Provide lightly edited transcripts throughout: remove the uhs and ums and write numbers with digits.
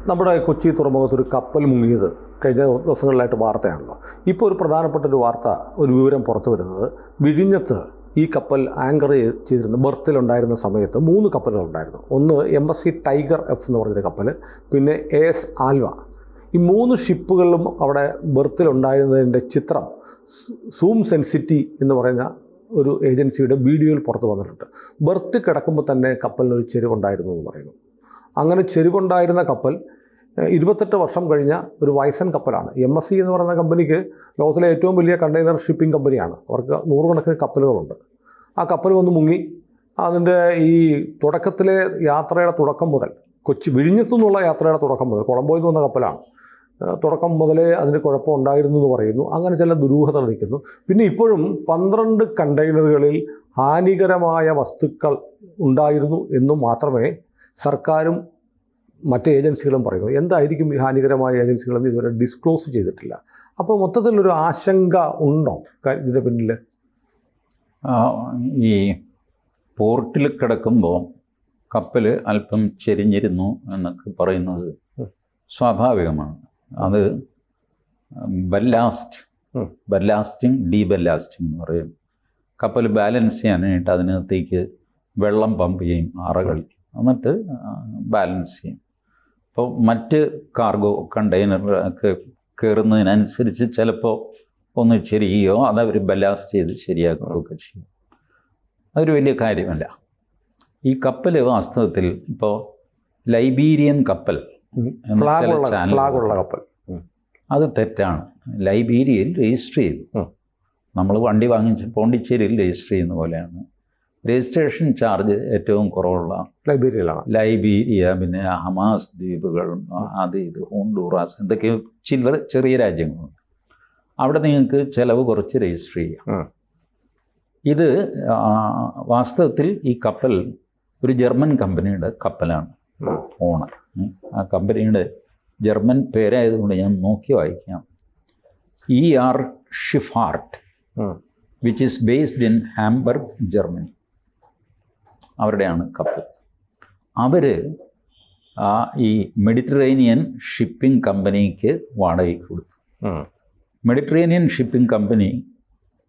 നമ്മുടെ കൊച്ചി തുറമുഖത്തൊരു കപ്പൽ മുങ്ങിയത് കഴിഞ്ഞ ദിവസങ്ങളിലായിട്ട് വാർത്തയാണല്ലോ. ഇപ്പോൾ ഒരു പ്രധാനപ്പെട്ട ഒരു വാർത്ത, ഒരു വിവരം പുറത്തു വരുന്നത്, വിഴിഞ്ഞത്ത് ഈ കപ്പൽ ആങ്കർ ചെയ്തിരുന്ന ബർത്തിലുണ്ടായിരുന്ന സമയത്ത് 3 കപ്പലുകളുണ്ടായിരുന്നു. ഒന്ന് MSC ടൈഗർ F എന്ന് പറഞ്ഞൊരു കപ്പൽ, പിന്നെ AS ആൽവ. ഈ 3 ഷിപ്പുകളിലും അവിടെ ബർത്തിലുണ്ടായിരുന്നതിൻ്റെ ചിത്രം സൂം സെൻസിറ്റി എന്ന് പറയുന്ന ഒരു ഏജൻസിയുടെ വീഡിയോയിൽ പുറത്ത് വന്നിട്ടുണ്ട്. ബർത്ത് കിടക്കുമ്പോൾ തന്നെ കപ്പലിനൊരു ചെരിവുണ്ടായിരുന്നു എന്ന് പറയുന്നു. അങ്ങനെ ചെരിവുണ്ടായിരുന്ന കപ്പൽ 28 വർഷം കഴിഞ്ഞ ഒരു വയസ്സൻ കപ്പലാണ്. MSC എന്ന് പറയുന്ന കമ്പനിക്ക് ലോകത്തിലെ ഏറ്റവും വലിയ കണ്ടെയ്നർ ഷിപ്പിംഗ് കമ്പനിയാണ്. അവർക്ക് 100 കണക്കിന് കപ്പലുകളുണ്ട്. ആ കപ്പൽ വന്ന് മുങ്ങി. അതിൻ്റെ ഈ തുടക്കത്തിലെ യാത്രയുടെ തുടക്കം മുതൽ, വിഴിഞ്ഞത്തു നിന്നുള്ള യാത്രയുടെ തുടക്കം മുതൽ, കൊളംബോയിൽ നിന്ന് വന്ന കപ്പലാണ്, തുടക്കം മുതലേ അതിന് കുഴപ്പമുണ്ടായിരുന്നു എന്ന് പറയുന്നു. അങ്ങനെ ചില ദുരൂഹത നിൽക്കുന്നു. പിന്നെ ഇപ്പോഴും 12 കണ്ടെയ്നറുകളിൽ ഹാനികരമായ വസ്തുക്കൾ ഉണ്ടായിരുന്നു എന്നും മാത്രമേ സർക്കാരും മറ്റ് ഏജൻസികളും പറയുന്നു. എന്തായിരിക്കും ഈ ഹാനികരമായ ഏജൻസികളെന്ന് ഇതുവരെ ഡിസ്ക്ലോസ് ചെയ്തിട്ടില്ല. അപ്പോൾ മൊത്തത്തിലൊരു ആശങ്ക ഉണ്ടോ ഇതിൻ്റെ പിന്നിൽ? ഈ പോർട്ടിൽ കിടക്കുമ്പോൾ കപ്പൽ അല്പം ചെരിഞ്ഞിരുന്നു എന്നൊക്കെ പറയുന്നത് സ്വാഭാവികമാണ്. അത് ബല്ലാസ്റ്റിംഗ് ഡീബല്ലാസ്റ്റിംഗ് എന്ന് പറയും. കപ്പൽ ബാലൻസ് ചെയ്യാനായിട്ട് അതിനകത്തേക്ക് വെള്ളം പമ്പ് ചെയ്യും, അറകളിക്കും, എന്നിട്ട് ബാലൻസ് ചെയ്യും. അപ്പോൾ മറ്റ് കാർഗോ കണ്ടെയ്നർ ഒക്കെ കയറുന്നതിനനുസരിച്ച് ചിലപ്പോൾ ഒന്ന് ചെരിയുകയോ അതവർ ബലാസ്റ്റ് ചെയ്ത് ശരിയാക്കുകയോ ഒക്കെ ചെയ്യും. അതൊരു വലിയ കാര്യമല്ല. ഈ കപ്പൽ വാസ്തവത്തിൽ ഇപ്പോൾ ലൈബീരിയൻ കപ്പൽ കപ്പൽ അത് തെറ്റാണ്. ലൈബീരിയയിൽ രജിസ്റ്റർ ചെയ്തു. നമ്മൾ വണ്ടി വാങ്ങിച്ച് പോണ്ടിച്ചേരിയിൽ രജിസ്റ്റർ ചെയ്യുന്ന പോലെയാണ്. രജിസ്ട്രേഷൻ ചാർജ് ഏറ്റവും കുറവുള്ള ലൈബീരിയ, പിന്നെ ഹമാസ് ദ്വീപുകൾ, അത് ഇത് ഹോണ്ടുറാസ്, എന്തൊക്കെ ചെറിയ രാജ്യങ്ങളുണ്ട്. അവിടെ നിങ്ങൾക്ക് ചിലവ് കുറച്ച് രജിസ്റ്റർ ചെയ്യാം. ഇത് വാസ്തവത്തിൽ ഈ കപ്പൽ ഒരു ജർമ്മൻ കമ്പനിയുടെ കപ്പലാണ്. ഓണർ ആ കമ്പനിയുടെ ജർമ്മൻ പേരായതുകൊണ്ട് ഞാൻ നോക്കി വായിക്കാം. ER Schiffahrt, which is based in Hamburg, Germany. അവരുടെയാണ് കപ്പൽ. അവർ ഈ മെഡിറ്ററേനിയൻ ഷിപ്പിംഗ് കമ്പനിക്ക് വാടകയ്ക്ക് കൊടുത്തു. മെഡിറ്ററേനിയൻ ഷിപ്പിംഗ് കമ്പനി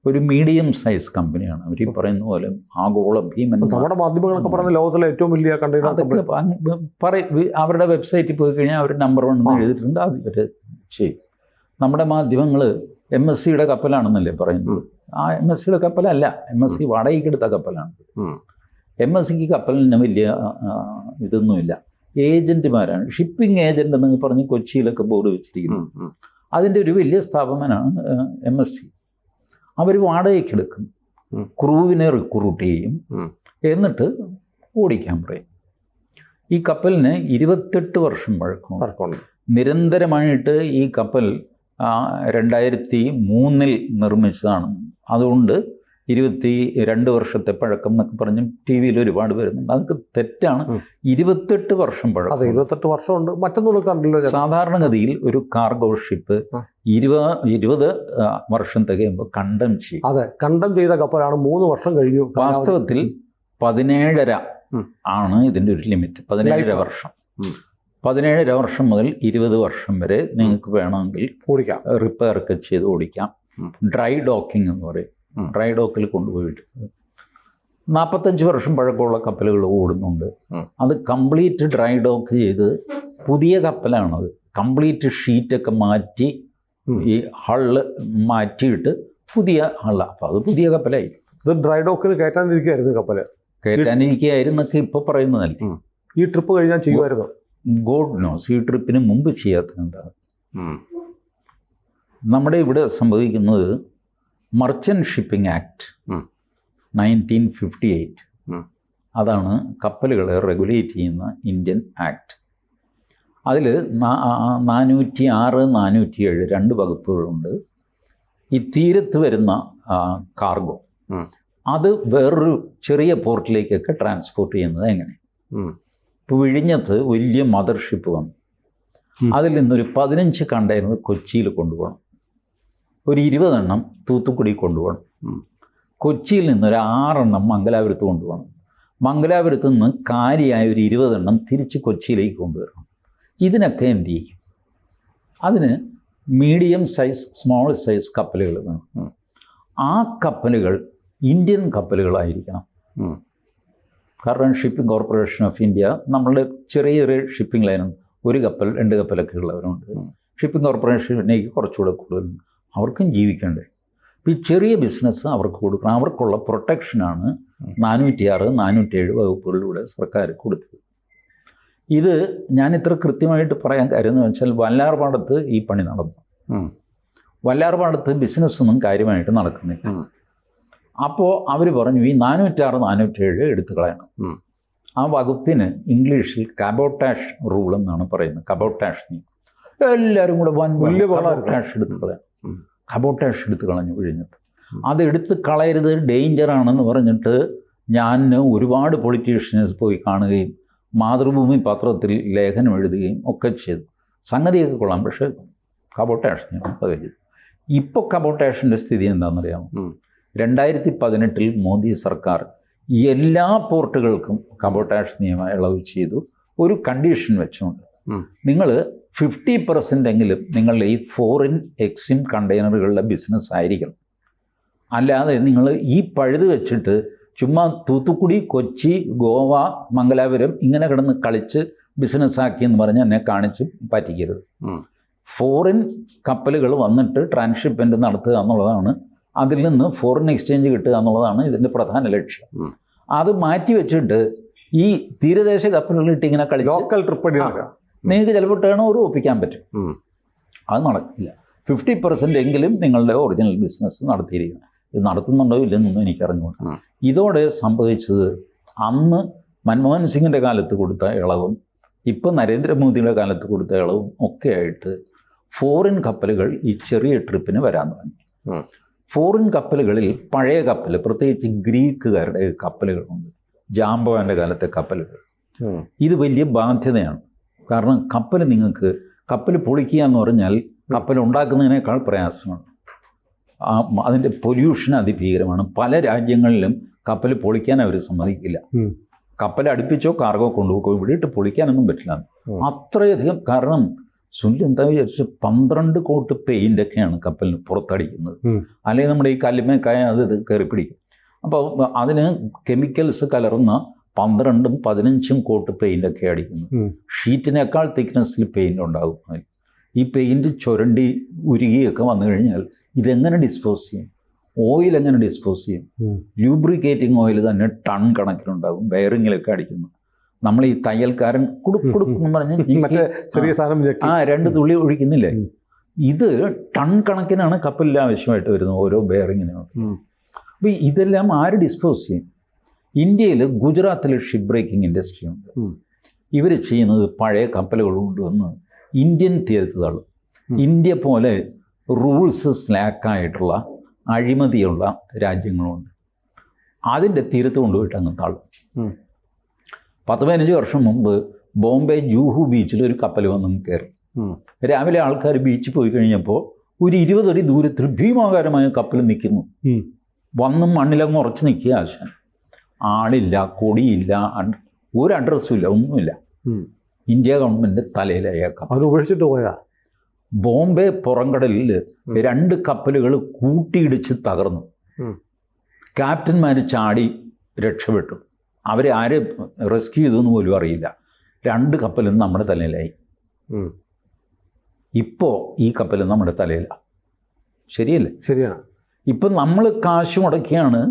ഒരു മീഡിയം സൈസ് കമ്പനിയാണ്. അവർ ഈ പറയുന്ന പോലെ ആഗോള ഭീമൻ. നമ്മുടെ മാധ്യമങ്ങളൊക്കെ പറയുന്ന ലോകത്തിലെ ഏറ്റവും വലിയ കണ്ടെയ്നർ അവരുടെ വെബ്സൈറ്റിൽ പോയി കഴിഞ്ഞാൽ അവർ നമ്പർ 1 എന്ന് എഴുതിയിട്ടുണ്ട്. അത് ഇവർ ചെയ്യും. നമ്മുടെ മാധ്യമങ്ങൾ MSCയുടെ കപ്പലാണെന്നല്ലേ പറയുന്നത്. ആ MSCയുടെ കപ്പലല്ല, MSC വാടകയ്ക്കെടുത്ത കപ്പലാണ്. MSCക്ക് കപ്പലിന് വലിയ ഇതൊന്നുമില്ല. ഏജൻറ്റുമാരാണ്, ഷിപ്പിംഗ് ഏജൻറ്റ് എന്നൊക്കെ പറഞ്ഞ് കൊച്ചിയിലൊക്കെ ബോർഡ് വെച്ചിരിക്കുന്നത്. അതിൻ്റെ ഒരു വലിയ സ്ഥാപനമാണ് MSC. അവർ വാടകയ്ക്കെടുക്കും, ക്രൂവിനെ റിക്രൂട്ട് ചെയ്യും, എന്നിട്ട് ഓടിക്കാൻ പറയും. ഈ കപ്പലിന് 28 വർഷം പഴക്കമുണ്ട്. നിരന്തരമായിട്ട് ഈ കപ്പൽ 2003 നിർമ്മിച്ചതാണ്. അതുകൊണ്ട് 22 വർഷത്തെ പഴക്കം എന്നൊക്കെ പറഞ്ഞ് TV-യിൽ ഒരുപാട് വരുന്നുണ്ട്. അതൊക്കെ തെറ്റാണ്. 28 വർഷം പഴക്കം. 28 വർഷമുണ്ട്. മറ്റൊന്നും കണ്ടല്ലോ. സാധാരണഗതിയിൽ ഒരു കാർഗോ ഷിപ്പ് 20 വർഷം തികയുമ്പോൾ കണ്ടം ചെയ്യും. അതെ, കണ്ടം ചെയ്ത കപ്പലാണ് 3 വർഷം കഴിഞ്ഞു. വാസ്തവത്തിൽ 17.5 ആണ് ഇതിൻ്റെ ഒരു ലിമിറ്റ്. 17.5 വർഷം. 17.5 വർഷം മുതൽ 20 വർഷം വരെ നിങ്ങൾക്ക് വേണമെങ്കിൽ ഓടിക്കാം, റിപ്പയർ ഒക്കെ ചെയ്ത് ഓടിക്കാം. ഡ്രൈ ഡോക്കിംഗ് എന്ന് പറയും. ഡ്രൈ ഡോക്കിൽ കൊണ്ടുപോയിട്ട് 45 വർഷം പഴക്കമുള്ള കപ്പലുകൾ ഓടുന്നുണ്ട്. അത് കംപ്ലീറ്റ് ഡ്രൈ ഡോക്ക് ചെയ്ത് പുതിയ കപ്പലാണത്. കംപ്ലീറ്റ് ഷീറ്റൊക്കെ മാറ്റി ഈ ഹള്ള് മാറ്റിയിട്ട് പുതിയ ഹള്ള. അപ്പോൾ അത് പുതിയ കപ്പലായി. ഇത് ഡ്രൈ ഡോക്കിൽ കയറ്റാനിരിക്കുകയായിരുന്നു കപ്പൽ. കയറ്റാനിരിക്കുകയായിരുന്നൊക്കെ ഇപ്പോൾ പറയുന്നതല്ലേ. ഈ ട്രിപ്പ് കഴിഞ്ഞാൽ ചെയ്യുമായിരുന്നു. ഗോഡ് നോസ് ഈ ട്രിപ്പിന് മുമ്പ് ചെയ്യാത്തത് എന്താണ്. നമ്മുടെ ഇവിടെ സംഭവിക്കുന്നത് മർച്ചൻ്റ് ഷിപ്പിംഗ് ആക്ട് 1958, അതാണ് കപ്പലുകളെ റെഗുലേറ്റ് ചെയ്യുന്ന ഇന്ത്യൻ ആക്ട്. അതിൽ 406, 407 2 വകുപ്പുകളുണ്ട്. ഈ തീരത്ത് വരുന്ന കാർഗോ അത് വേറൊരു ചെറിയ പോർട്ടിലേക്കൊക്കെ ട്രാൻസ്പോർട്ട് ചെയ്യുന്നത് എങ്ങനെ? ഇപ്പോൾ വിഴിഞ്ഞത്ത് വലിയ മദർഷിപ്പ് വന്നു. അതിൽ നിന്നൊരു 15 കണ്ടെയ്നർ കൊച്ചിയിൽ കൊണ്ടുപോകണം, ഒരു 20 എണ്ണം തൂത്തുക്കുടി കൊണ്ടുപോകണം, കൊച്ചിയിൽ നിന്നൊരു 6 എണ്ണം മംഗലാപുരത്ത് കൊണ്ടുപോകണം, മംഗലാപുരത്ത് നിന്ന് കാലിയായ ഒരു 20 എണ്ണം തിരിച്ച് കൊച്ചിയിലേക്ക് കൊണ്ടുവരണം. ഇതിനൊക്കെ എന്ത് ചെയ്യും? അതിന് മീഡിയം സൈസ്, സ്മോൾ സൈസ് കപ്പലുകൾ വേണം. ആ കപ്പലുകൾ ഇന്ത്യൻ കപ്പലുകളായിരിക്കണം. കാരണം ഷിപ്പിംഗ് കോർപ്പറേഷൻ ഓഫ് ഇന്ത്യ നമ്മളുടെ ചെറിയ ചെറിയ ഷിപ്പിംഗ് ലൈനുണ്ട്, 1 കപ്പൽ 2 കപ്പലൊക്കെ ഉള്ളവരുണ്ട്. ഷിപ്പിംഗ് കോർപ്പറേഷനിലേക്ക് കുറച്ചുകൂടെ കൂടുതലുണ്ട്. അവർക്കും ജീവിക്കണ്ടേ? അപ്പോൾ ഈ ചെറിയ ബിസിനസ് അവർക്ക് കൊടുക്കണം. അവർക്കുള്ള പ്രൊട്ടക്ഷനാണ് 406, 407 വകുപ്പുകളിലൂടെ സർക്കാർ കൊടുത്തത്. ഇത് ഞാൻ ഇത്ര കൃത്യമായിട്ട് പറയാൻ കാര്യം എന്ന് വെച്ചാൽ വല്ലാർപാടത്ത് ഈ പണി നടന്നു. വല്ലാർപാടത്ത് ബിസിനസ്സൊന്നും കാര്യമായിട്ട് നടക്കുന്നില്ല. അപ്പോൾ അവർ പറഞ്ഞു ഈ 406, 407 എടുത്തു കളയണം. ആ വകുപ്പിന് ഇംഗ്ലീഷിൽ കബോട്ടാഷ് റൂൾ എന്നാണ് പറയുന്നത്. കബോട്ടാഷ് നിയമം. എല്ലാവരും കൂടെ കബോട്ടാഷ് എടുത്ത് കളയാം. കബോട്ടാഷ് എടുത്ത് കളഞ്ഞു വിഴിഞ്ഞത്ത്. അത് എടുത്ത് കളയരുത്, ഡേഞ്ചറാണെന്ന് പറഞ്ഞിട്ട് ഞാൻ ഒരുപാട് പൊളിറ്റീഷ്യൻസ് പോയി കാണുകയും മാതൃഭൂമി പത്രത്തിൽ ലേഖനം എഴുതുകയും ഒക്കെ ചെയ്തു. സംഗതിയൊക്കെ കൊള്ളാം, പക്ഷേ കബോട്ടാഷ് നിയമം പകരുത്. ഇപ്പോൾ കബോട്ടാഷിൻ്റെ സ്ഥിതി എന്താണെന്നറിയാമോ? 2018 മോദി സർക്കാർ എല്ലാ പോർട്ടുകൾക്കും കബോട്ടാഷ് നിയമം ഇളവ് ചെയ്തു. ഒരു കണ്ടീഷൻ വെച്ചുകൊണ്ട് നിങ്ങൾ 50% എങ്കിലും നിങ്ങളുടെ ഈ ഫോറിൻ എക്സിം കണ്ടെയ്നറുകളുടെ ബിസിനസ് ആയിരിക്കണം. അല്ലാതെ നിങ്ങൾ ഈ പഴുത് വെച്ചിട്ട് ചുമ്മാ തൂത്തുക്കുടി, കൊച്ചി, ഗോവ, മംഗലാപുരം ഇങ്ങനെ കിടന്ന് കളിച്ച് ബിസിനസ്സാക്കിയെന്ന് പറഞ്ഞ് എന്നെ കാണിച്ച് പറ്റിക്കരുത്. ഫോറിൻ കപ്പലുകൾ വന്നിട്ട് ട്രാൻസ്ഷിപ്മെൻറ്റ് നടത്തുക എന്നുള്ളതാണ്, അതിൽ നിന്ന് ഫോറിൻ എക്സ്ചേഞ്ച് കിട്ടുക എന്നുള്ളതാണ് ഇതിൻ്റെ പ്രധാന ലക്ഷ്യം. അത് മാറ്റി വെച്ചിട്ട് ഈ തീരദേശ കപ്പലുകളിട്ട് ഇങ്ങനെ കളിച്ച് ലോക്കൽ ട്രിപ്പ് നിങ്ങൾക്ക് ചിലപ്പോൾ ടേൺ ഓവർ ഒപ്പിക്കാൻ പറ്റും. അത് നടക്കില്ല. 50% എങ്കിലും നിങ്ങളുടെ ഒറിജിനൽ ബിസിനസ് നടത്തിയിരിക്കണം. ഇത് നടത്തുന്നുണ്ടോ ഇല്ലെന്നൊന്നും എനിക്കറിഞ്ഞുകൊണ്ട്. ഇതോടെ സംഭവിച്ചത് അന്ന് മൻമോഹൻ സിംഗിൻ്റെ കാലത്ത് കൊടുത്ത ഇളവും ഇപ്പം നരേന്ദ്രമോദിയുടെ കാലത്ത് കൊടുത്ത ഇളവും ഒക്കെ ആയിട്ട് ഫോറിൻ കപ്പലുകൾ ഈ ചെറിയ ട്രിപ്പിന് വരാൻ തുടങ്ങി. ഫോറിൻ കപ്പലുകളിൽ പഴയ കപ്പൽ, പ്രത്യേകിച്ച് ഗ്രീക്കുകാരുടെ കപ്പലുകളുണ്ട്, ജാംബവാൻ്റെ കാലത്തെ കപ്പലുകൾ. ഇത് വലിയ ബാധ്യതയാണ്. കാരണം കപ്പൽ പൊളിക്കുക എന്ന് പറഞ്ഞാൽ കപ്പൽ ഉണ്ടാക്കുന്നതിനേക്കാൾ പ്രയാസമാണ്. അതിൻ്റെ പൊല്യൂഷൻ അതിഭീകരമാണ്. പല രാജ്യങ്ങളിലും കപ്പൽ പൊളിക്കാൻ അവർ സമ്മതിക്കില്ല. കപ്പൽ അടുപ്പിച്ചോ കാർഗോ കൊണ്ടുപോക്കോ, ഇവിടെ ഇട്ട് പൊളിക്കാനൊന്നും പറ്റില്ല. അത്രയധികം. കാരണം സുനിൽ എന്താ വിചാരിച്ചു, 12 കോട്ട് പെയിൻ്റൊക്കെയാണ് കപ്പലിന് പുറത്തടിക്കുന്നത്. അല്ലെങ്കിൽ നമ്മുടെ ഈ കല്ലുമേക്കായ അത് കയറി പിടിക്കും. അപ്പോൾ അതിന് കെമിക്കൽസ് കലർന്ന 12ഉം 15ഉം കോട്ട് പെയിൻ്റൊക്കെ അടിക്കുന്നു. ഷീറ്റിനേക്കാൾ തിക്നെസ്സിൽ പെയിൻ്റ് ഉണ്ടാകും. ഈ പെയിൻറ്റ് ചുരണ്ടി ഉരുകിയൊക്കെ വന്നു കഴിഞ്ഞാൽ ഇതെങ്ങനെ ഡിസ്പോസ് ചെയ്യും? ഓയിൽ എങ്ങനെ ഡിസ്പോസ് ചെയ്യും? ലൂബ്രിക്കേറ്റിംഗ് ഓയിൽ തന്നെ ടൺ കണക്കിനുണ്ടാകും. ബെയറിങ്ങിലൊക്കെ അടിക്കുന്നു. നമ്മൾ ഈ തയ്യൽക്കാരൻ കുടുക്കുടുക്കെന്ന് പറഞ്ഞ് ചെറിയ സാധനം 2 തുള്ളി ഒഴിക്കുന്നില്ലേ? ഇത് ടൺ കണക്കിനാണ് കപ്പലിൽ ആവശ്യമായിട്ട് വരുന്നത് ഓരോ ബെയറിങ്ങിനും. അപ്പോൾ ഇതെല്ലാം ആര് ഡിസ്പോസ് ചെയ്യും? ഇന്ത്യയിൽ ഗുജറാത്തിൽ ഷിപ്പ് ബ്രേക്കിംഗ് ഇൻഡസ്ട്രി ഉണ്ട്. ഇവർ ചെയ്യുന്നത് പഴയ കപ്പലുകൾ കൊണ്ടുവന്ന് ഇന്ത്യൻ തീരത്ത് തള്ളും. ഇന്ത്യ പോലെ റൂൾസ് സ്ലാക്കായിട്ടുള്ള അഴിമതിയുള്ള രാജ്യങ്ങളുണ്ട്. അതിൻ്റെ തീരത്ത് കൊണ്ടുപോയിട്ട് അങ്ങ് തള്ളും. 10-15 വർഷം മുമ്പ് ബോംബെ ജൂഹു ബീച്ചിൽ ഒരു കപ്പൽ വന്ന് കയറി. രാവിലെ ആൾക്കാർ ബീച്ചിൽ പോയി കഴിഞ്ഞപ്പോൾ ഒരു 20 അടി ദൂരത്തിൽ ഭീമാകാരമായ കപ്പൽ നിൽക്കുന്നു. വന്നും മണ്ണിലങ്ങ് ഉറച്ച് നിൽക്കുക. ആശാൻ ആളില്ല, കൊടിയില്ല, ഒരു അഡ്രസ്സും ഇല്ല, ഒന്നുമില്ല. India government തലയിലയക്കാം. അവർ ഉപേക്ഷിച്ചിട്ട് പോയാ. ബോംബെ പുറംകടലിൽ 2 കപ്പലുകൾ കൂട്ടിയിടിച്ച് തകർന്നു. ക്യാപ്റ്റന്മാർ ചാടി രക്ഷപ്പെട്ടു. അവരെ ആര് റെസ്ക്യൂ ചെയ്തെന്ന് പോലും അറിയില്ല. 2 കപ്പലും നമ്മുടെ തലയിലായി. ഇപ്പോൾ ഈ കപ്പലും നമ്മുടെ തലയിലാണ്. ശരിയല്ലേ? ശരിയാണ്. ഇപ്പം നമ്മൾ കാശ് മുടക്കിയാണ്,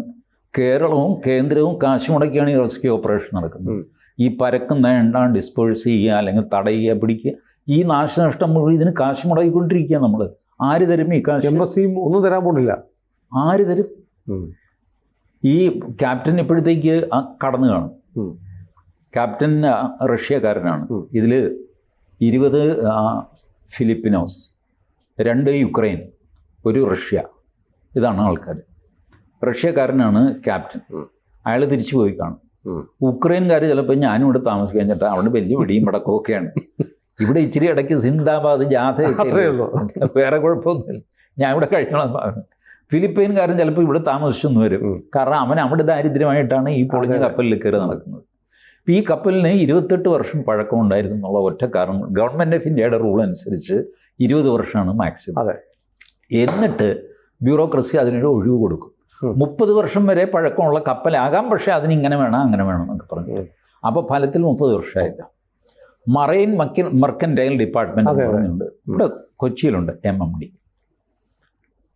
കേരളവും കേന്ദ്രവും കാശ് മുടക്കിയാണ് ഈ റെസ്ക്യൂ ഓപ്പറേഷൻ നടക്കുന്നത്. ഈ പരക്കുന്ന എണ്ണ ഡിസ്പേഴ്സ് ചെയ്യുക, അല്ലെങ്കിൽ തടയുക, പിടിക്കുക. ഈ നാശനഷ്ടം മുഴുവൻ ഇതിന് കാശ് മുടക്കിക്കൊണ്ടിരിക്കുക. നമ്മൾ ആര് തരും ഈ കാശ്? എംബസിയും ഒന്നും തരാൻ പോകുന്നില്ല. ആര് തരും? ഈ ക്യാപ്റ്റൻ ഇപ്പോഴത്തേക്ക് കടന്നു കാണും. ക്യാപ്റ്റൻ റഷ്യക്കാരനാണ്. ഇതിൽ 20 ഫിലിപ്പിനോസ്, 2 യുക്രൈൻ, 1 റഷ്യ. ഇതാണ് ആൾക്കാർ. റഷ്യക്കാരനാണ് ക്യാപ്റ്റൻ. അയാൾ തിരിച്ചു പോയി കാണും. ഉക്രൈൻകാർ ചിലപ്പോൾ ഞാനും ഇവിടെ താമസിക്കാൻ ചേട്ടാ, അവിടെ വലിയ വെടിയും പടക്കവും ഒക്കെയാണ്. ഇവിടെ ഇച്ചിരി ഇടയ്ക്ക് സിന്ദാബാദ് ജാഥ, വേറെ കുഴപ്പമൊന്നുമില്ല, ഞാൻ ഇവിടെ കഴിക്കണം. ഫിലിപ്പൈൻകാരൻ ചിലപ്പോൾ ഇവിടെ താമസിച്ചൊന്നും വരും. കാരണം അവൻ അവിടെ ദാരിദ്ര്യമായിട്ടാണ് ഈ പൊളിഞ്ഞ കപ്പലിൽ കയറി നടക്കുന്നത്. ഈ കപ്പലിന് 28 വർഷം പഴക്കം ഉണ്ടായിരുന്നു എന്നുള്ള ഒറ്റ കാരണം, ഗവൺമെൻറ് ഓഫ് ഇന്ത്യയുടെ റൂൾ അനുസരിച്ച് 20 വർഷമാണ് മാക്സിമം. അതെ. എന്നിട്ട് ബ്യൂറോക്രസി അതിനൊരു ഒഴിവ് കൊടുക്കും. 30 വർഷം വരെ പഴക്കമുള്ള കപ്പലാകാം, പക്ഷേ അതിനിങ്ങനെ വേണം അങ്ങനെ വേണം എന്നൊക്കെ പറഞ്ഞിട്ട്. അപ്പോൾ ഫലത്തിൽ 30 വർഷമായില്ല. മറൈൻ മെർക്കൻറ്റൈൽ ഡിപ്പാർട്ട്മെൻറ്റ് പറഞ്ഞിട്ടുണ്ട്, ഇവിടെ കൊച്ചിയിലുണ്ട് MMD.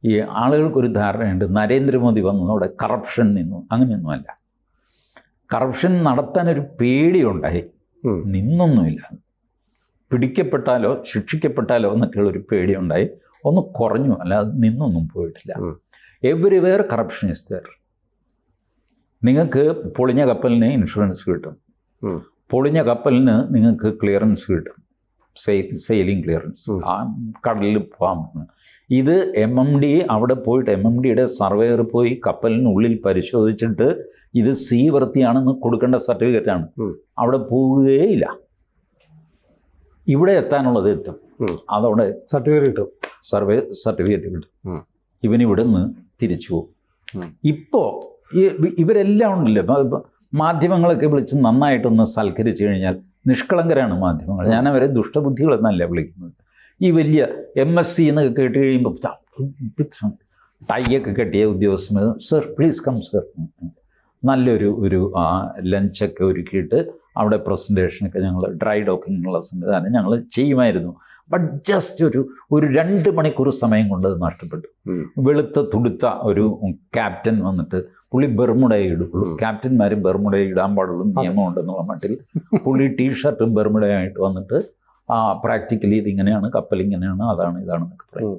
ഈ ആളുകൾക്കൊരു ധാരണയുണ്ട് നരേന്ദ്രമോദി വന്നതോടെ കറപ്ഷൻ നിന്നു. അങ്ങനെയൊന്നുമല്ല. കറപ്ഷൻ നടത്താനൊരു പേടിയുണ്ടായി, നിന്നൊന്നുമില്ല. പിടിക്കപ്പെട്ടാലോ ശിക്ഷിക്കപ്പെട്ടാലോ എന്നൊക്കെയുള്ളൊരു പേടിയുണ്ടായി, ഒന്ന് കുറഞ്ഞു, അല്ലാതെ നിന്നൊന്നും പോയിട്ടില്ല. Everywhere corruption is there. നിങ്ങൾക്ക് പൊളിഞ്ഞ കപ്പലിന് ഇൻഷുറൻസ് കിട്ടും, പൊളിഞ്ഞ കപ്പലിന് നിങ്ങൾക്ക് ക്ലിയറൻസ് കിട്ടും, സെയിലിംഗ് ക്ലിയറൻസ്, ആ കടലിൽ പോകാൻ. ഇത് MMD അവിടെ പോയിട്ട് MMDയുടെ സർവേയർ പോയി കപ്പലിനുള്ളിൽ പരിശോധിച്ചിട്ട് ഇത് സീ വൃത്തിയാണെന്ന് കൊടുക്കേണ്ട സർട്ടിഫിക്കറ്റാണ്. അവിടെ പോവുകയില്ല. ഇവിടെ എത്താനുള്ളത് എത്തും, അതവിടെ സർട്ടിഫിക്കറ്റ് കിട്ടും, സർട്ടിഫിക്കറ്റ് കിട്ടും. ഇവനിവിടെ നിന്ന് തിരിച്ചു പോകും. ഇപ്പോൾ ഇവരെല്ലാം ഉണ്ടല്ലോ, മാധ്യമങ്ങളൊക്കെ വിളിച്ച് നന്നായിട്ടൊന്ന് സൽക്കരിച്ചു കഴിഞ്ഞാൽ നിഷ്കളങ്കരാണ് മാധ്യമങ്ങൾ. ഞാനവരെ ദുഷ്ടബുദ്ധികളെന്നല്ല വിളിക്കുന്നത്. ഈ വലിയ MSc എന്നൊക്കെ കേട്ട് കഴിയുമ്പോൾ ടൈയൊക്കെ കെട്ടിയ ഉദ്യോഗസ്ഥന്, സർ പ്ലീസ് കം സർ, നല്ലൊരു ലഞ്ചൊക്കെ ഒരുക്കിയിട്ട് അവിടെ പ്രസൻറ്റേഷനൊക്കെ ഞങ്ങൾ ഡ്രൈ ഡോക്കിങ്ങുള്ള സംവിധാനം ഞങ്ങൾ ചെയ്യുമായിരുന്നു. ബട്ട് ജസ്റ്റ് ഒരു 2 മണിക്കൂർ സമയം കൊണ്ട് അത് നഷ്ടപ്പെട്ടു. വെളുത്ത തുടുത്ത ഒരു ക്യാപ്റ്റൻ വന്നിട്ട്, പുള്ളി ബെർമുഡയെ ഇടുള്ളൂ, ക്യാപ്റ്റന്മാരും ബെർമുഡയെ ഇടാൻ പാടുള്ളൂ നിയമമുണ്ടെന്നുള്ള മട്ടിൽ പുള്ളി ടീഷർട്ടും ബെർമുഡയായിട്ട് വന്നിട്ട് പ്രാക്ടിക്കലി ഇതിങ്ങനെയാണ്, കപ്പൽ ഇങ്ങനെയാണ്, അതാണ് ഇതാണെന്നൊക്കെ പറയും.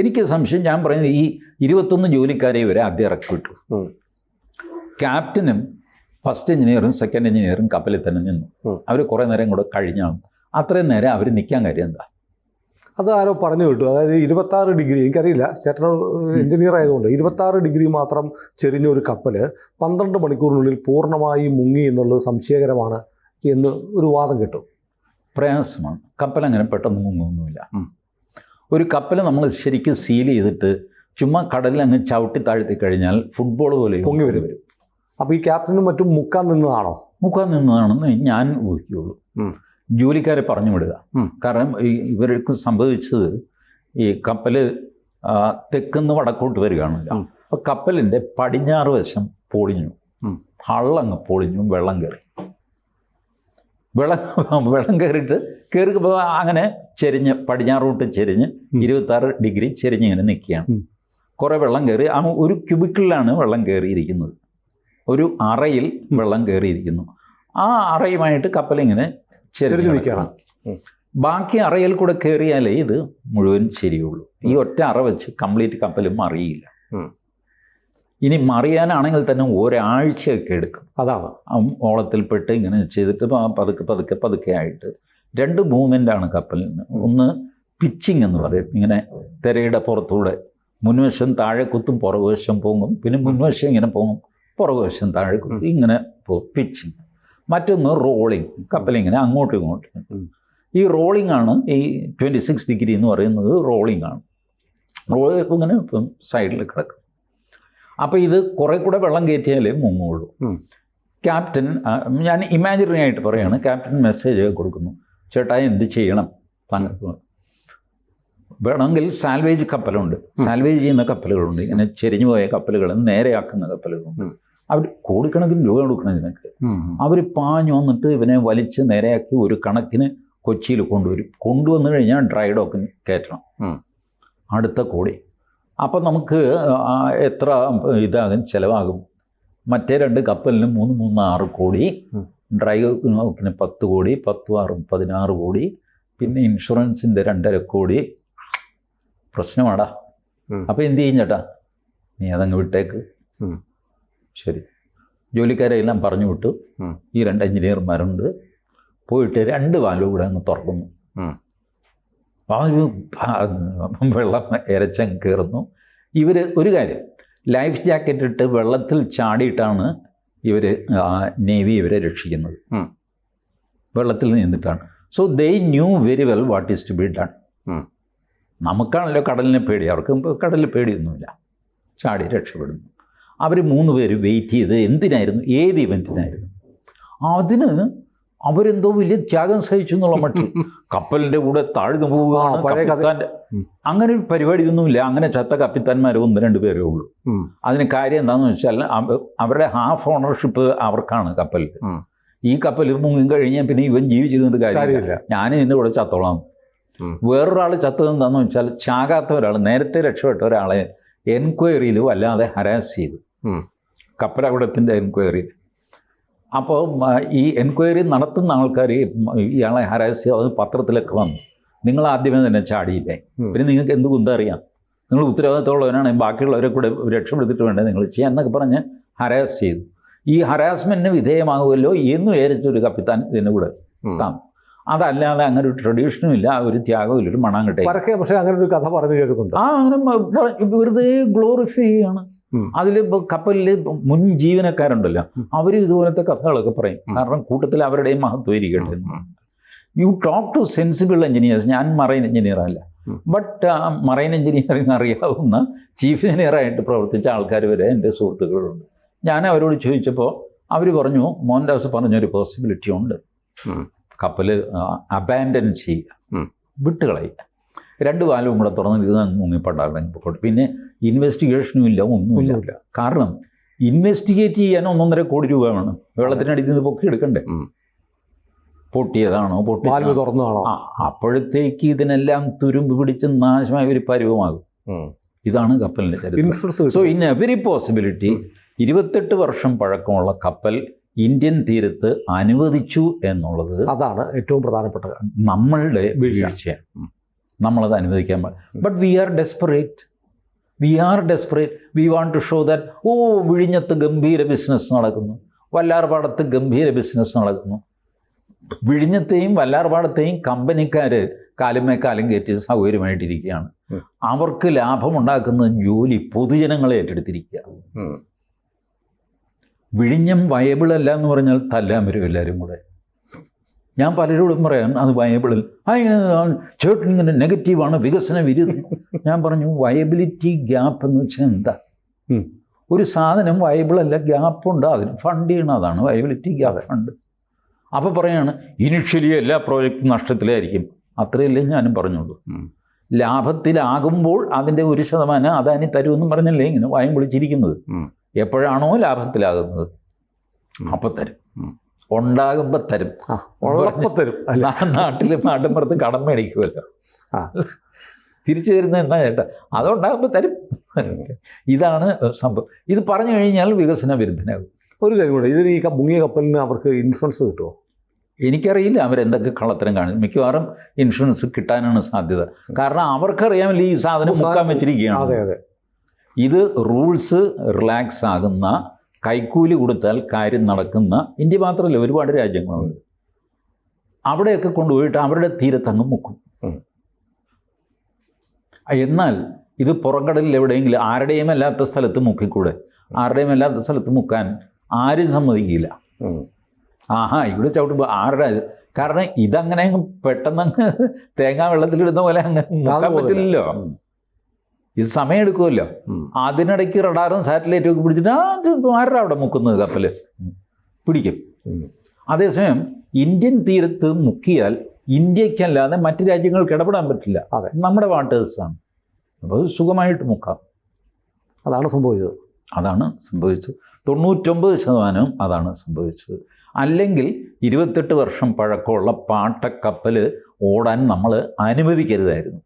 എനിക്ക് സംശയം, ഞാൻ പറയുന്നത് ഈ 21 ജോലിക്കാരെ ഇവരെ ആദ്യം ഇറക്കി വിട്ടു. ക്യാപ്റ്റനും ഫസ്റ്റ് എഞ്ചിനീയറും സെക്കൻഡ് എഞ്ചിനീയറും കപ്പലിൽ തന്നെ നിന്നു. അവർ കുറേ നേരം കൂടെ കഴിഞ്ഞാണ്. അത്രയും നേരം അവർ നിൽക്കാൻ കാര്യം എന്താ? അത് ആരോ പറഞ്ഞു കിട്ടും. അതായത് 26 ഡിഗ്രി, എനിക്കറിയില്ല, ചേട്ടൻ എഞ്ചിനീയർ ആയതുകൊണ്ട് 26 ഡിഗ്രി മാത്രം ചെരിഞ്ഞ ഒരു കപ്പൽ 12 മണിക്കൂറിനുള്ളിൽ പൂർണ്ണമായി മുങ്ങി എന്നുള്ളത് സംശയകരമാണ് എന്ന് ഒരു വാദം കിട്ടും. പ്രയാസമാണ്. കപ്പൽ അങ്ങനെ പെട്ടെന്ന് മുങ്ങൊന്നുമില്ല. ഒരു കപ്പൽ നമ്മൾ ശരിക്കും സീൽ ചെയ്തിട്ട് ചുമ്മാ കടലിൽ അങ്ങ് ചവിട്ടി താഴ്ത്തി കഴിഞ്ഞാൽ ഫുട്ബോൾ പോലെ പൊങ്ങി വരും. അപ്പോൾ ഈ ക്യാപ്റ്റനും മറ്റും മുക്കാൻ നിന്നതാണോ? മുക്കാൻ നിന്നതാണെന്ന് ഞാൻ ഊഹിക്കുകയുള്ളൂ. ജോലിക്കാരെ പറഞ്ഞു വിടുക. കാരണം ഇവർക്ക് സംഭവിച്ചത്, ഈ കപ്പൽ തെക്കുന്ന് വടക്കോട്ട് വരികയാണ്. അപ്പോൾ കപ്പലിൻ്റെ പടിഞ്ഞാറ് വശം പൊളിഞ്ഞു, ഹള്ളങ്ങ് പൊളിഞ്ഞു, വെള്ളം കയറി. വെള്ളം കയറിയിട്ട് അങ്ങനെ ചെരിഞ്ഞ് പടിഞ്ഞാറോട്ട് ചെരിഞ്ഞ് 26 ഡിഗ്രി ചെരിഞ്ഞിങ്ങനെ നിൽക്കുകയാണ്. കുറേ വെള്ളം കയറി. ഒരു ക്യൂബിക്കിളിലാണ് വെള്ളം കയറിയിരിക്കുന്നത്, ഒരു അറയിൽ വെള്ളം കയറിയിരിക്കുന്നു. ആ അറയുമായിട്ട് കപ്പലിങ്ങനെ ചെരിഞ്ഞ് നിൽക്കണം. ബാക്കി അറയിൽ കൂടെ കയറിയാലേ ഇത് മുഴുവൻ ശരിയുള്ളൂ. ഈ ഒറ്റ അറ വെച്ച് കംപ്ലീറ്റ് കപ്പലും മറിയില്ല. ഇനി മറിയാനാണെങ്കിൽ തന്നെ ഒരാഴ്ചയൊക്കെ എടുക്കും. അതാണ് ഓളത്തിൽപ്പെട്ട് ഇങ്ങനെ ചെയ്തിട്ട് പതുക്കെ ആയിട്ട് 2 മൂവ്മെൻ്റാണ് കപ്പലിന്. ഒന്ന് പിച്ചിങ് എന്ന് പറയും, ഇങ്ങനെ തിരയുടെ പുറത്തൂടെ മുൻവശം താഴെ കുത്തും, പുറകുവശം പോകും, പിന്നെ മുൻവശം ഇങ്ങനെ പോകും, പുറകുവശം താഴെ കുത്തും, ഇങ്ങനെ പോകും, പിച്ചിങ്. മറ്റൊന്ന് റോളിങ്, കപ്പലിങ്ങനെ അങ്ങോട്ടും ഇങ്ങോട്ടും. ഈ റോളിംഗ് ആണ്, ഈ 26 ഡിഗ്രി എന്ന് പറയുന്നത് റോളിംഗ് ആണ്. റോള് ഇങ്ങനെ ഇപ്പം സൈഡിൽ കിടക്കും. അപ്പോൾ ഇത് കുറേ കൂടെ വെള്ളം കയറ്റിയാലേ മുങ്ങുള്ളൂ. ക്യാപ്റ്റൻ, ഞാൻ ഇമാജിനറി ആയിട്ട് പറയുകയാണ്, ക്യാപ്റ്റൻ മെസ്സേജ് കൊടുക്കുന്നു, ചേട്ടാ എന്ത് ചെയ്യണം? വേണമെങ്കിൽ സാൽവേജ് കപ്പലുണ്ട്, സാൽവേജ് ചെയ്യുന്ന കപ്പലുകളുണ്ട്, ഇങ്ങനെ ചെരിഞ്ഞു പോയ കപ്പലുകൾ നേരെയാക്കുന്ന കപ്പലുകളുണ്ട്. അവർ കോടിക്കണക്കിന് രൂപ കൊടുക്കണം ഇതിനൊക്കെ. അവർ പാഞ്ഞു വന്നിട്ട് ഇവനെ വലിച്ച് നേരെയാക്കി ഒരു കണക്കിന് കൊച്ചിയിൽ കൊണ്ടുവരും. കൊണ്ടുവന്നു കഴിഞ്ഞാൽ ഡ്രൈ ഡോക്കിന് കയറ്റണം, അടുത്ത കോടി. അപ്പം നമുക്ക് എത്ര ഇതാകും, ചിലവാകും? മറ്റേ 2 കപ്പലിന് 3 കോടി, ഡ്രൈ ഡോക്കിന് 10 കോടി, 10 6 16 കോടി, പിന്നെ ഇൻഷുറൻസിൻ്റെ 2.5 കോടി. പ്രശ്നമാടാ. അപ്പോൾ എന്ത് ചെയ്യും ചേട്ടാ? നീ അതങ്ങ് വിട്ടേക്ക്. ശരി, ജോലിക്കാരെ എല്ലാം പറഞ്ഞു വിട്ടു. ഈ 2 എഞ്ചിനീയർമാരുണ്ട്, പോയിട്ട് 2 വാൽവ് കൂടെ അങ്ങ് തുറക്കുന്നു. വെള്ളം ഇരച്ചങ്ങ് കയറുന്നു. ഇവർ ഒരു കാര്യം, ലൈഫ് ജാക്കറ്റ് ഇട്ട് വെള്ളത്തിൽ ചാടിയിട്ടാണ് നേവി ഇവരെ രക്ഷിക്കുന്നത്. വെള്ളത്തിൽ നിന്നിട്ടാണ്. So they knew very well what is to be done. നമുക്കാണല്ലോ കടലിനെ പേടി, അവർക്ക് കടലിൽ പേടിയൊന്നുമില്ല, ചാടി രക്ഷപ്പെടുന്നു. അവർ 3 പേര് വെയിറ്റ് ചെയ്ത് എന്തിനായിരുന്നു? ഏത് ഇവൻറ്റിനായിരുന്നു? അതിന് അവരെന്തോ വലിയ ത്യാഗം സഹിച്ചു എന്നുള്ള മട്ടിൽ കപ്പലിൻ്റെ കൂടെ താഴ്ന്നു പോവുക. അങ്ങനെ ഒരു പരിപാടിയൊന്നുമില്ല. അങ്ങനെ ചത്ത കപ്പിത്താന്മാർ 1-2 പേരേ ഉള്ളൂ. അതിന് കാര്യം എന്താണെന്ന് വെച്ചാൽ അവരുടെ ഹാഫ് ഓണർഷിപ്പ് അവർക്കാണ് കപ്പലിൽ. ഈ കപ്പൽ മുങ്ങി കഴിഞ്ഞാൽ പിന്നെ ഇവൻ ജീവിച്ചിരുന്നിട്ട് കാര്യമില്ല, ഞാൻ ഇതിൻ്റെ കൂടെ ചത്തോളാം. വേറൊരാൾ ചത്തത് എന്താണെന്ന് വെച്ചാൽ ചാകാത്ത ഒരാൾ, നേരത്തെ രക്ഷപ്പെട്ട ഒരാളെ എൻക്വയറിയിൽ വല്ലാതെ ഹരാസ് ചെയ്തു, കപ്പലപകടത്തിൻ്റെ എൻക്വയറിയിൽ. അപ്പോൾ ഈ എൻക്വയറി നടത്തുന്ന ആൾക്കാർ ഇയാളെ ഹരാസ് ചെയ്ത് അത് പത്രത്തിലൊക്കെ വന്നു. നിങ്ങൾ ആദ്യമേ തന്നെ ചാടിയില്ലേ, പിന്നെ നിങ്ങൾക്ക് എന്ത് കുന്തം അറിയാം, നിങ്ങൾ ഉത്തരവാദിത്തമുള്ളവരാണ്, ബാക്കിയുള്ളവരെ കൂടെ രക്ഷപ്പെടുത്തിയിട്ട് വേണ്ടേ നിങ്ങൾ ചെയ്യാൻ എന്നൊക്കെ പറഞ്ഞ് ഹരാസ് ചെയ്തു. ഈ ഹരാസ്മെൻറ്റിന് വിധേയമാകുമല്ലോ എന്ന് വിചാരിച്ചൊരു കപ്പിത്താൻ ഇതിൻ്റെ കൂടെ കാണും. അതല്ലാതെ അങ്ങനെ ഒരു ട്രഡീഷനും ഇല്ല, ഒരു ത്യാഗവും ഇല്ല, ഒരു മണാങ്കട്ടെ. പക്ഷേ അങ്ങനെ ഒരു കഥ പറഞ്ഞു കേൾക്കുന്നുണ്ട്. അങ്ങനെ വെറുതെ ഗ്ലോറിഫൈ ചെയ്യാണ്. അതിൽ കപ്പലിൽ മുൻ ജീവനക്കാരുണ്ടല്ലോ, അവർ ഇതുപോലത്തെ കഥകളൊക്കെ പറയും. കാരണം കൂട്ടത്തിൽ അവരുടെയും മഹത്വം ഇരിക്കട്ടെ. You talk to sensible engineers. ഞാൻ മറൈൻ എഞ്ചിനീയർ അല്ല, ബട്ട് മറൈൻ എഞ്ചിനീയറിംഗ് അറിയാവുന്ന ചീഫ് എഞ്ചിനീയറായിട്ട് പ്രവർത്തിച്ച ആൾക്കാർ വരെ എൻ്റെ സുഹൃത്തുക്കളുണ്ട്. ഞാൻ അവരോട് ചോദിച്ചപ്പോൾ അവർ പറഞ്ഞു, മോഹൻദാസ് പറഞ്ഞൊരു പോസിബിലിറ്റി ഉണ്ട്, കപ്പൽ അബാൻഡൻ ചെയ്യുക, വിട്ടുകളയുക, 2 വാൽവും കൂടെ തുറന്ന് ഇത് മുങ്ങിപ്പണ്ടാകണമെങ്കിൽ പോട്ടെ. പിന്നെ ഇൻവെസ്റ്റിഗേഷനും ഇല്ല, ഒന്നുമില്ല. കാരണം ഇൻവെസ്റ്റിഗേറ്റ് ചെയ്യാൻ 1.5 കോടി രൂപ വേണം. വെള്ളത്തിനടിയിൽ നിന്ന് പൊക്കി എടുക്കണ്ടേ, പൊട്ടിയതാണോ തുറന്നതാണോ. അപ്പോഴത്തേക്ക് ഇതിനെല്ലാം തുരുമ്പ് പിടിച്ച് നാശമായ ഒരു പരുവമാകും. ഇതാണ് കപ്പലിൻ്റെ ചരിത്രം. സോ ഇൻ എവരി പോസിബിലിറ്റി 28 വർഷം പഴക്കമുള്ള കപ്പൽ ഇന്ത്യൻ തീരത്ത് അനുവദിച്ചു എന്നുള്ളത് അതാണ് ഏറ്റവും പ്രധാനപ്പെട്ട നമ്മളുടെ വീഴ്ചയാണ്. നമ്മളത് അനുവദിക്കാൻ പാടില്ല. But we are desperate. We want to show that വിഴിഞ്ഞത്ത് ഗംഭീര ബിസിനസ് നടക്കുന്നു, വല്ലാർപാടത്ത് ഗംഭീര ബിസിനസ് നടക്കുന്നു. വിഴിഞ്ഞത്തെയും വല്ലാർപാടത്തെയും കമ്പനിക്കാർ കാലുമേ കാലം കയറ്റി സൗകര്യമായിട്ടിരിക്കുകയാണ്. അവർക്ക് ലാഭമുണ്ടാക്കുന്ന ജോലി പൊതുജനങ്ങളെ ഏറ്റെടുത്തിരിക്കുക. വിഴിഞ്ഞം വയബിൾ അല്ല എന്ന് പറഞ്ഞാൽ തല്ലാൻ വരും എല്ലാവരും കൂടെ. ഞാൻ പലരോടും പറയാൻ അത് വയബിളിൽ ചേട്ടൻ ഇങ്ങനെ നെഗറ്റീവാണ്, വികസന വിരുദ്ധം. ഞാൻ പറഞ്ഞു വയബിലിറ്റി ഗ്യാപ്പ് എന്ന് വെച്ചാൽ എന്താ? ഒരു സാധനം വയബിളല്ല, ഗ്യാപ്പുണ്ട്, അതിന് ഫണ്ട് ചെയ്യണം, അതാണ് വയബിലിറ്റി ഗ്യാപ്പ് ഫണ്ട്. അപ്പോൾ പറയാണ് ഇനിഷ്യലി എല്ലാ പ്രോജക്റ്റും നഷ്ടത്തിലായിരിക്കും. അത്രയല്ലേ ഞാനും പറഞ്ഞുള്ളൂ. ലാഭത്തിലാകുമ്പോൾ അതിൻ്റെ 1% അദാനി തരുമെന്നും പറഞ്ഞല്ലേ ഇങ്ങനെ വായും പൊളിച്ചിരിക്കുന്നത്. എപ്പോഴാണോ ലാഭത്തിലാകുന്നത് അപ്പം തരും, ഉണ്ടാകുമ്പോൾ തരും, തരും. നാട്ടിൻപുറത്ത് കടം മേടിക്കുമല്ലോ, തിരിച്ചു തരുന്നത് എന്നാ ചേട്ടാ, അതുണ്ടാകുമ്പോൾ തരും. ഇതാണ് സംഭവം. ഇത് പറഞ്ഞു കഴിഞ്ഞാൽ വികസന വിരുദ്ധനാകും. ഒരു കാര്യം കൂടെ, ഇതിന് ഈ മുങ്ങിയ കപ്പലിന് അവർക്ക് ഇൻഷുറൻസ് കിട്ടുമോ? എനിക്കറിയില്ല അവരെന്തൊക്കെ കള്ളത്തരം കാണിക്കും. മിക്കവാറും ഇൻഷുറൻസ് കിട്ടാനാണ് സാധ്യത. കാരണം അവർക്കറിയാമല്ലോ ഈ സാധനം മുക്കാൻ വെച്ചിരിക്കുകയാണ്. ഇത് റൂൾസ് റിലാക്സ് ആകുന്ന, കൈക്കൂലി കൊടുത്താൽ കാര്യം നടക്കുന്ന ഇന്ത്യ മാത്രമല്ല, ഒരുപാട് രാജ്യങ്ങളുണ്ട്. അവിടെയൊക്കെ കൊണ്ടുപോയിട്ട് അവരുടെ തീരത്തങ്ങ് മുക്കും. എന്നാൽ ഇത് പുറംകടലിൽ എവിടെയെങ്കിലും ആരുടെയും അല്ലാത്ത സ്ഥലത്ത് മുക്കിക്കൂടെ? ആരുടെയും അല്ലാത്ത സ്ഥലത്ത് മുക്കാൻ ആരും സമ്മതിക്കില്ല. ഇവിടെ ചവിട്ടുമ്പോൾ ആരുടെ? കാരണം ഇതങ്ങനെ പെട്ടെന്നങ്ങ് തേങ്ങാ വെള്ളത്തിലിടുന്ന പോലെ അങ്ങ് മുക്കാൻ പറ്റില്ലല്ലോ. ഇത് സമയമെടുക്കുമല്ലോ. അതിനിടയ്ക്ക് റഡാറും സാറ്റലൈറ്റും ഒക്കെ പിടിച്ചിട്ട് ആരുടെ അവിടെ മുക്കുന്നത് കപ്പൽ പിടിക്കും. അതേസമയം ഇന്ത്യൻ തീരത്ത് മുക്കിയാൽ ഇന്ത്യക്കല്ലാതെ മറ്റു രാജ്യങ്ങൾക്ക് ഇടപെടാൻ പറ്റില്ല. നമ്മുടെ വാട്ടേഴ്സാണ്. അപ്പോൾ സുഖമായിട്ട് മുക്കാം. അതാണ് സംഭവിച്ചത്. 99% അതാണ് സംഭവിച്ചത്. അല്ലെങ്കിൽ 28 വർഷം പഴക്കമുള്ള പാട്ടക്കപ്പൽ ഓടാൻ നമ്മൾ അനുവദിക്കരുതായിരുന്നു.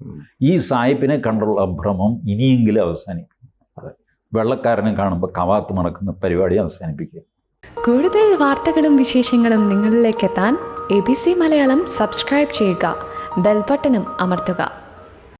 ഈ സായിപ്പിനെ കണ്ടുള്ള ഭ്രമം ഇനിയെങ്കിലും അവസാനിക്കും. വെള്ളക്കാരനെ കാണുമ്പോൾ കവാത്ത് മറക്കുന്ന പരിപാടി അവസാനിപ്പിക്കുക. കൂടുതൽ വാർത്തകളും വിശേഷങ്ങളും നിങ്ങളിലേക്ക് എത്താൻ ABC മലയാളം സബ്സ്ക്രൈബ് ചെയ്യുക, ബെൽ ബട്ടണും അമർത്തുക.